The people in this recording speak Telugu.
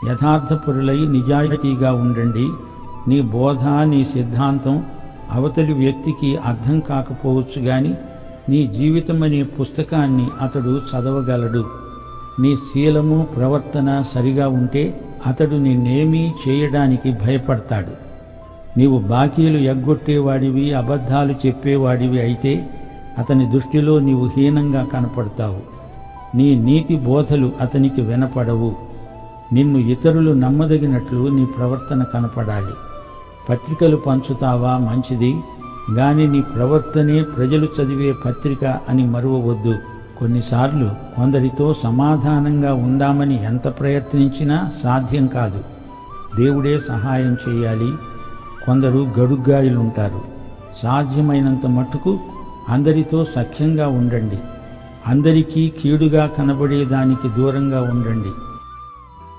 యథార్థపరులై నిజాయితీగా ఉండండి. నీ బోధ, నీ సిద్ధాంతం అవతలి వ్యక్తికి అర్థం కాకపోవచ్చు గాని నీ జీవితమనే పుస్తకాన్ని అతడు చదవగలడు. నీ శీలము, ప్రవర్తన సరిగా ఉంటే అతడు నిన్నేమీ చేయడానికి భయపడతాడు. నీవు బాకీలు ఎగ్గొట్టేవాడివి, అబద్ధాలు చెప్పేవాడివి అయితే అతని దృష్టిలో నీవు హీనంగా కనపడతావు. నీ నీతి బోధలు అతనికి వినపడవు. నిన్ను ఇతరులు నమ్మదగినట్లు నీ ప్రవర్తన కనపడాలి. పత్రికలు పంచుతావా? మంచిది, గాని నీ ప్రవర్తనే ప్రజలు చదివే పత్రిక అని మరువవద్దు. కొన్నిసార్లు కొందరితో సమాధానంగా ఉందామని ఎంత ప్రయత్నించినా సాధ్యం కాదు. దేవుడే సహాయం చేయాలి. కొందరు గడుగ్గాయులుంటారు. సాధ్యమైనంత మట్టుకు అందరితో సఖ్యంగా ఉండండి. అందరికీ కీడుగా కనబడేదానికి దూరంగా ఉండండి.